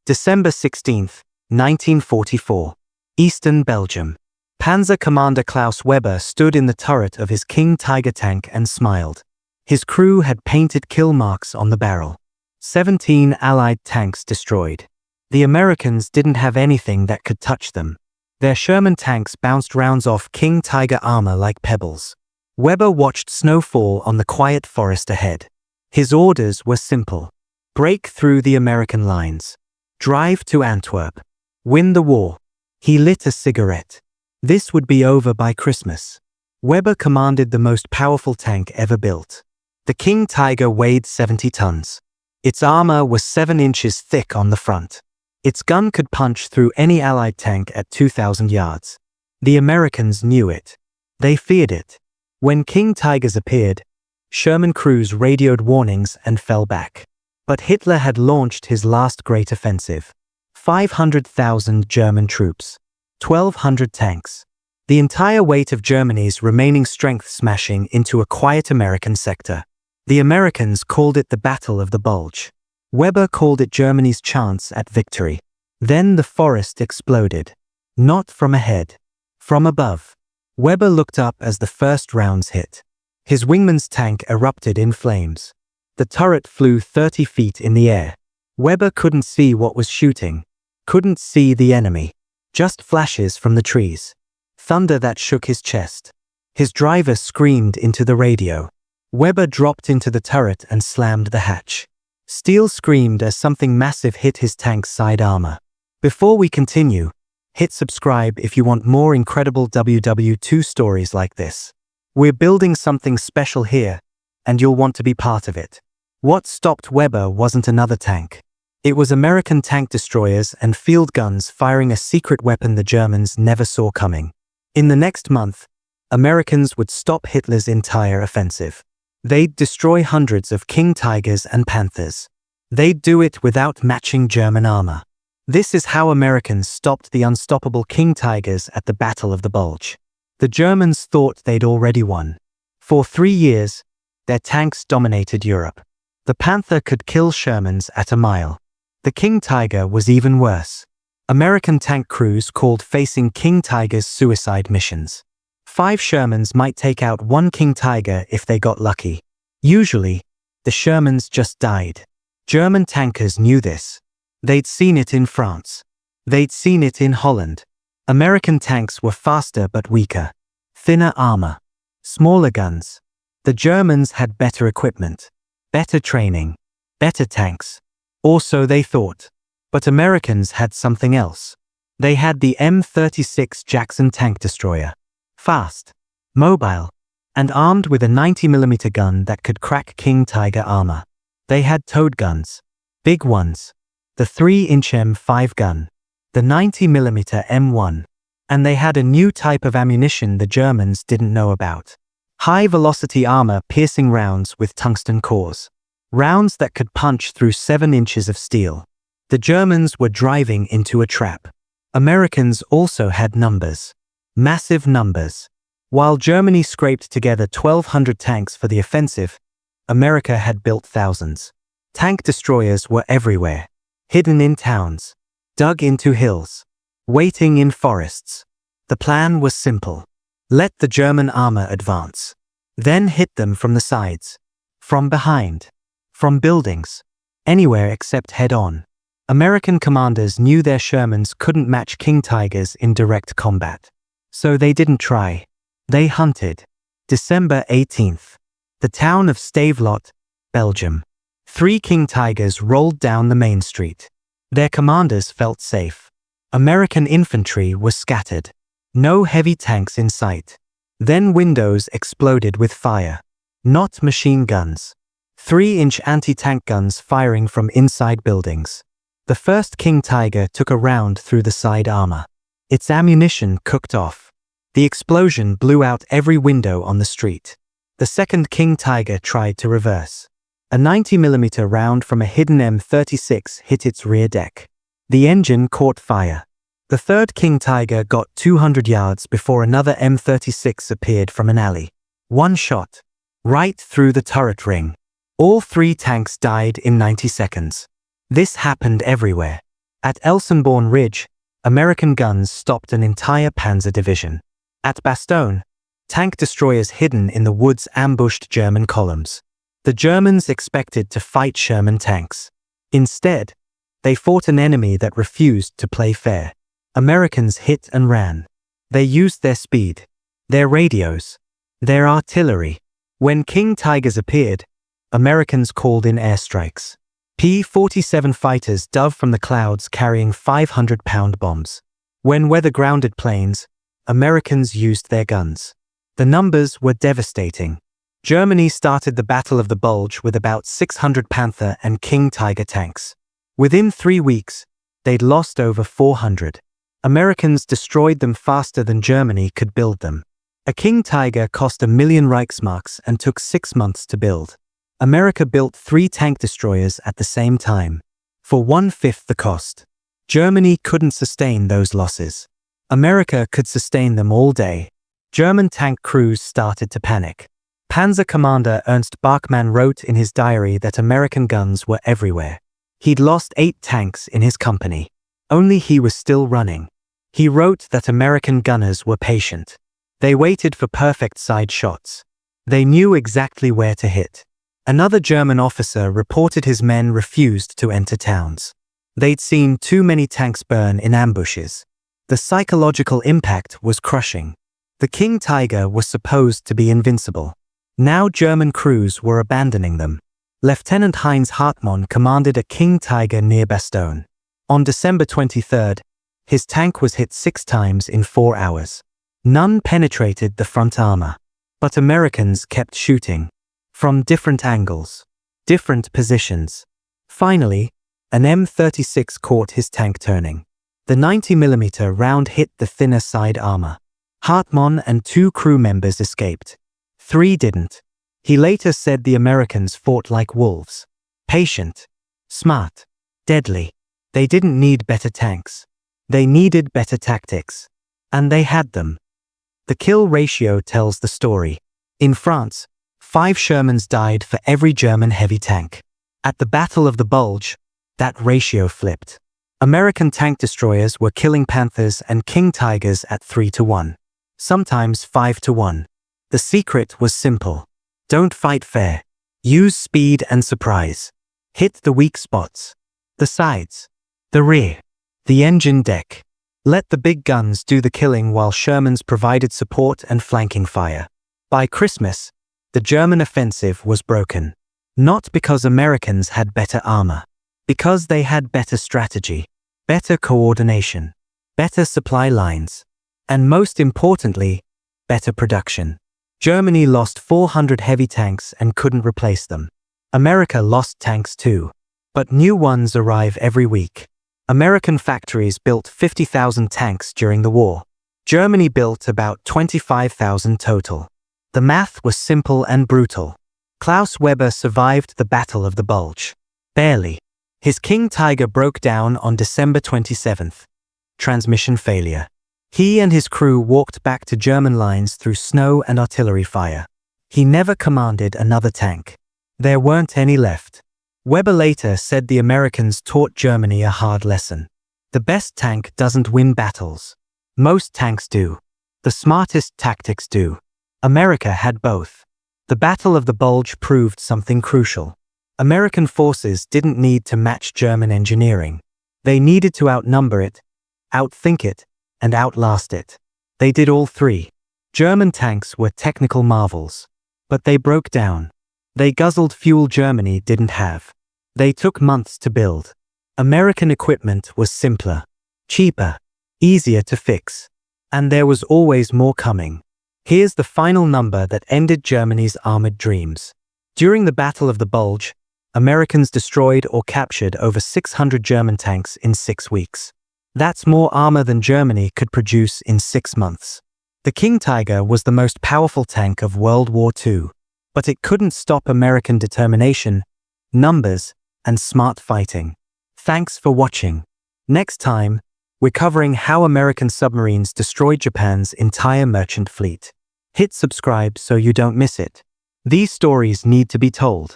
December 16, 1944. Eastern Belgium. Panzer Commander Klaus Weber stood in the turret of his King Tiger tank and smiled. His crew had painted kill marks on the barrel. 17 Allied tanks destroyed. The Americans didn't have anything that could touch them. Their Sherman tanks bounced rounds off King Tiger armor like pebbles. Weber watched snow fall on the quiet forest ahead. His orders were simple. Break through the American lines. Drive to Antwerp. Win the war. He lit a cigarette. This would be over by Christmas. Weber commanded the most powerful tank ever built. The King Tiger weighed 70 tons. Its armor was 7 inches thick on the front. Its gun could punch through any Allied tank at 2,000 yards. The Americans knew it. They feared it. When King Tigers appeared, Sherman crews radioed warnings and fell back. But Hitler had launched his last great offensive. 500,000 German troops. 1,200 tanks. The entire weight of Germany's remaining strength smashing into a quiet American sector. The Americans called it the Battle of the Bulge. Weber called it Germany's chance at victory. Then the forest exploded. Not from ahead. From above. Weber looked up as the first rounds hit. His wingman's tank erupted in flames. The turret flew 30 feet in the air. Weber couldn't see what was shooting. Couldn't see the enemy. Just flashes from the trees. Thunder that shook his chest. His driver screamed into the radio. Weber dropped into the turret and slammed the hatch. Steel screamed as something massive hit his tank's side armor. Before we continue, hit subscribe if you want more incredible WW2 stories like this. We're building something special here, and you'll want to be part of it. What stopped Weber wasn't another tank. It was American tank destroyers and field guns firing a secret weapon the Germans never saw coming. In the next month, Americans would stop Hitler's entire offensive. They'd destroy hundreds of King Tigers and Panthers. They'd do it without matching German armor. This is how Americans stopped the unstoppable King Tigers at the Battle of the Bulge. The Germans thought they'd already won. For 3 years, their tanks dominated Europe. The Panther could kill Shermans at a mile. The King Tiger was even worse. American tank crews called facing King Tigers suicide missions. 5 Shermans might take out 1 King Tiger if they got lucky. Usually, the Shermans just died. German tankers knew this. They'd seen it in France. They'd seen it in Holland. American tanks were faster but weaker. Thinner armor. Smaller guns. The Germans had better equipment. Better training. Better tanks. Or so they thought. But Americans had something else. They had the M36 Jackson tank destroyer. Fast, mobile, and armed with a 90mm gun that could crack King Tiger armor. They had towed guns. Big ones. The 3-inch M5 gun. The 90mm M1. And they had a new type of ammunition the Germans didn't know about. High-velocity armor-piercing rounds with tungsten cores. Rounds that could punch through 7 inches of steel. The Germans were driving into a trap. Americans also had numbers. Massive numbers. While Germany scraped together 1,200 tanks for the offensive, America had built thousands. Tank destroyers were everywhere. Hidden in towns. Dug into hills. Waiting in forests. The plan was simple. Let the German armor advance. Then hit them from the sides. From behind. From buildings. Anywhere except head-on. American commanders knew their Shermans couldn't match King Tigers in direct combat. So they didn't try. They hunted. December 18th. The town of Stavelot, Belgium. 3 King Tigers rolled down the main street. Their commanders felt safe. American infantry was scattered. No heavy tanks in sight. Then windows exploded with fire. Not machine guns. 3-inch anti-tank guns firing from inside buildings. The first King Tiger took a round through the side armor. Its ammunition cooked off. The explosion blew out every window on the street. The second King Tiger tried to reverse. A 90mm round from a hidden M36 hit its rear deck. The engine caught fire. The third King Tiger got 200 yards before another M36 appeared from an alley. One shot. Right through the turret ring. All 3 tanks died in 90 seconds. This happened everywhere. At Elsenborn Ridge, American guns stopped an entire panzer division. At Bastogne, tank destroyers hidden in the woods ambushed German columns. The Germans expected to fight Sherman tanks. Instead, they fought an enemy that refused to play fair. Americans hit and ran. They used their speed, their radios, their artillery. When King Tigers appeared, Americans called in airstrikes. P-47 fighters dove from the clouds carrying 500-pound bombs. When weather-grounded planes, Americans used their guns. The numbers were devastating. Germany started the Battle of the Bulge with about 600 Panther and King Tiger tanks. Within 3 weeks, they'd lost over 400. Americans destroyed them faster than Germany could build them. A King Tiger cost 1 million Reichsmarks and took 6 months to build. America built 3 tank destroyers at the same time, for 1/5 the cost. Germany couldn't sustain those losses. America could sustain them all day. German tank crews started to panic. Panzer Commander Ernst Bachmann wrote in his diary that American guns were everywhere. He'd lost 8 tanks in his company. Only he was still running. He wrote that American gunners were patient. They waited for perfect side shots. They knew exactly where to hit. Another German officer reported his men refused to enter towns. They'd seen too many tanks burn in ambushes. The psychological impact was crushing. The King Tiger was supposed to be invincible. Now German crews were abandoning them. Lieutenant Heinz Hartmann commanded a King Tiger near Bastogne. On December 23rd, his tank was hit 6 times in 4 hours. None penetrated the front armor. But Americans kept shooting. From different angles, different positions. Finally, an M36 caught his tank turning. The 90mm round hit the thinner side armor. Hartmann and 2 crew members escaped. 3 didn't. He later said the Americans fought like wolves. Patient, smart, deadly. They didn't need better tanks. They needed better tactics. And they had them. The kill ratio tells the story. In France, 5 Shermans died for every German heavy tank. At the Battle of the Bulge, that ratio flipped. American tank destroyers were killing Panthers and King Tigers at 3-1. Sometimes 5-1. The secret was simple. Don't fight fair. Use speed and surprise. Hit the weak spots. The sides. The rear. The engine deck. Let the big guns do the killing while Shermans provided support and flanking fire. By Christmas, the German offensive was broken. Not because Americans had better armor. Because they had better strategy, better coordination, better supply lines, and most importantly, better production. Germany lost 400 heavy tanks and couldn't replace them. America lost tanks too. But new ones arrive every week. American factories built 50,000 tanks during the war. Germany built about 25,000 total. The math was simple and brutal. Klaus Weber survived the Battle of the Bulge. Barely. His King Tiger broke down on December 27th. Transmission failure. He and his crew walked back to German lines through snow and artillery fire. He never commanded another tank. There weren't any left. Weber later said the Americans taught Germany a hard lesson. The best tank doesn't win battles. Most tanks do. The smartest tactics do. America had both. The Battle of the Bulge proved something crucial. American forces didn't need to match German engineering. They needed to outnumber it, outthink it, and outlast it. They did all 3. German tanks were technical marvels. But they broke down. They guzzled fuel Germany didn't have. They took months to build. American equipment was simpler, cheaper, easier to fix. And there was always more coming. Here's the final number that ended Germany's armored dreams. During the Battle of the Bulge, Americans destroyed or captured over 600 German tanks in 6 weeks. That's more armor than Germany could produce in 6 months. The King Tiger was the most powerful tank of World War II, but it couldn't stop American determination, numbers, and smart fighting. Thanks for watching. Next time, we're covering how American submarines destroyed Japan's entire merchant fleet. Hit subscribe so you don't miss it. These stories need to be told.